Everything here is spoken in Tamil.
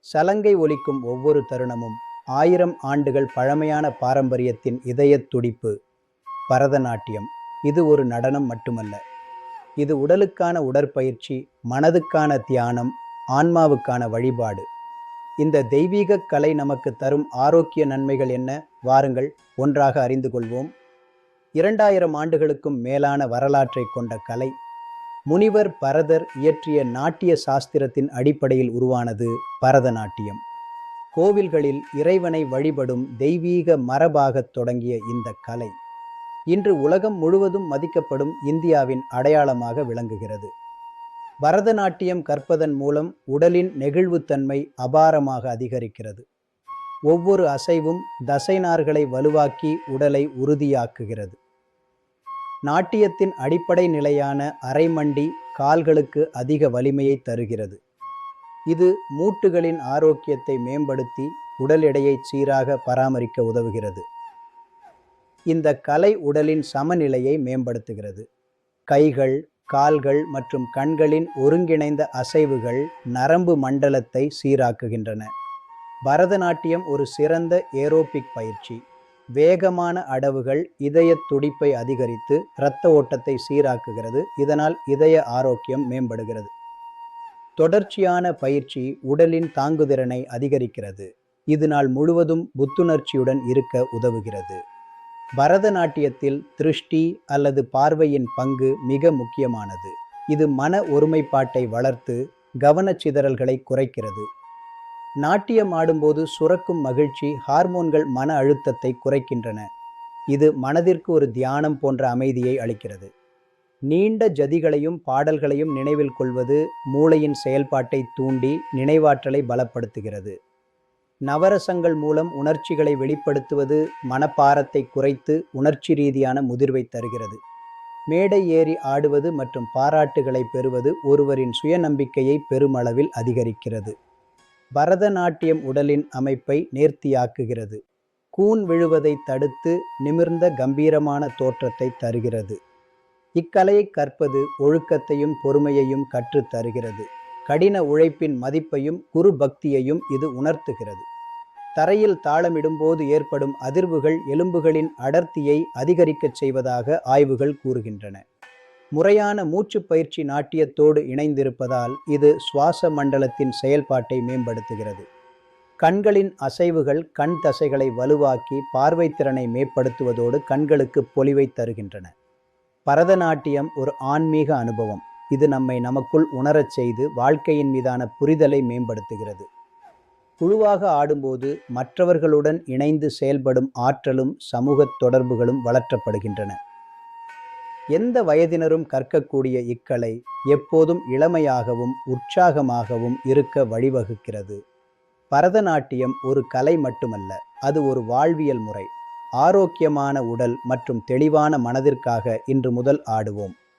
சலங்கை ஒலிக்கும் ஒவ்வொரு தருணமும் 1000 ஆண்டுகள் பழமையான பாரம்பரியத்தின் இதயத் துடிப்பு. பரதநாட்டியம் இது ஒரு நடனம் மட்டுமல்ல, இது உடலுக்கான உடற்பயிற்சி, மனதுக்கான தியானம், ஆன்மாவுக்கான வழிபாடு. இந்த தெய்வீக கலை நமக்கு தரும் ஆரோக்கிய நன்மைகள் என்ன? வாருங்கள் ஒன்றாக அறிந்து கொள்வோம். 2000 ஆண்டுகளுக்கும் மேலான வரலாற்றை கொண்ட கலை. முனிவர் பரதர் இயற்றிய நாட்டிய சாஸ்திரத்தின் அடிப்படையில் உருவானது பரதநாட்டியம். கோவில்களில் இறைவனை வழிபடும் தெய்வீக மரபாகத் தொடங்கிய இந்த கலை இன்று உலகம் முழுவதும் மதிக்கப்படும் இந்தியாவின் அடையாளமாக விளங்குகிறது. பரதநாட்டியம் கற்பதன் மூலம் உடலின் நெகிழ்வுத்தன்மை அபாரமாக அதிகரிக்கிறது. ஒவ்வொரு அசைவும் தசைநார்களை வலுவாக்கி உடலை உறுதியாக்குகிறது. நாட்டியத்தின் அடிப்படை நிலையான அரைமண்டி கால்களுக்கு அதிக வலிமையை தருகிறது. இது மூட்டுகளின் ஆரோக்கியத்தை மேம்படுத்தி உடல் எடையை சீராக பராமரிக்க உதவுகிறது. இந்த கலை உடலின் சமநிலையை மேம்படுத்துகிறது. கைகள், கால்கள் மற்றும் கண்களின் ஒருங்கிணைந்த அசைவுகள் நரம்பு மண்டலத்தை சீராக்குகின்றன. பரதநாட்டியம் ஒரு சிறந்த ஏரோபிக் பயிற்சி. வேகமான அடவுகள் இதயத் துடிப்பை அதிகரித்து இரத்த ஓட்டத்தை சீராக்குகிறது. இதனால் இதய ஆரோக்கியம் மேம்படுகிறது. தொடர்ச்சியான பயிற்சி உடலின் தாங்குதிறனை அதிகரிக்கிறது. இது நாள் முழுவதும் புத்துணர்ச்சியுடன் இருக்க உதவுகிறது. பரதநாட்டியத்தில் திருஷ்டி அல்லது பார்வையின் பங்கு மிக முக்கியமானது. இது மன ஒருமைப்பாட்டை வளர்த்து கவனச்சிதறல்களை குறைக்கிறது. நாட்டியம் ஆடும்போது சுரக்கும் மகிழ்ச்சி ஹார்மோன்கள் மன அழுத்தத்தை குறைக்கின்றன. இது மனதிற்கு ஒரு தியானம் போன்ற அமைதியை அளிக்கிறது. நீண்ட ஜதிகளையும் பாடல்களையும் நினைவில் கொள்வது மூளையின் செயல்பாட்டை தூண்டி நினைவாற்றலை பலப்படுத்துகிறது. நவரசங்கள் மூலம் உணர்ச்சிகளை வெளிப்படுத்துவது மனப்பாரத்தை குறைத்து உணர்ச்சி ரீதியான முதிர்வை தருகிறது. மேடை ஏறி ஆடுவது மற்றும் பாராட்டுகளை பெறுவது ஒருவரின் சுயநம்பிக்கையை பெருமளவில் அதிகரிக்கிறது. பரதநாட்டியம் உடலின் அமைப்பை நேர்த்தியாக்குகிறது. கூன் விழுவதை தடுத்து நிமிர்ந்த கம்பீரமான தோற்றத்தை தருகிறது. இக்கலையை கற்பது ஒழுக்கத்தையும் பொறுமையையும் கற்றுத் தருகிறது. கடின உழைப்பின் மதிப்பையும் குரு பக்தியையும் இது உணர்த்துகிறது. தரையில் தாளமிடும்போது ஏற்படும் அதிர்வுகள் எலும்புகளின் அடர்த்தியை அதிகரிக்கச் செய்வதாக ஆய்வுகள் கூறுகின்றன. முறையான மூச்சு பயிற்சி நாட்டியத்தோடு இணைந்திருப்பதால் இது சுவாச மண்டலத்தின் செயல்பாட்டை மேம்படுத்துகிறது. கண்களின் அசைவுகள் கண் தசைகளை வலுவாக்கி பார்வைத்திறனை மேம்படுத்துவதோடு கண்களுக்கு பொலிவை தருகின்றன. பரதநாட்டியம் ஒரு ஆன்மீக அனுபவம். இது நம்மை நமக்குள் உணரச் செய்து வாழ்க்கையின் மீதான புரிதலை மேம்படுத்துகிறது. குழுவாக ஆடும்போது மற்றவர்களுடன் இணைந்து செயல்படும் ஆற்றலும் சமூக தொடர்புகளும் வளர்க்கப்படுகின்றன. எந்த வயதினரும் கற்கக்கூடிய இக்கலை எப்போதும் இளமையாகவும் உற்சாகமாகவும் இருக்க வழிவகுக்கிறது. பரதநாட்டியம் ஒரு கலை மட்டுமல்ல, அது ஒரு வாழ்வியல் முறை. ஆரோக்கியமான உடல் மற்றும் தெளிவான மனதிற்காக இன்று முதல் ஆடுவோம்.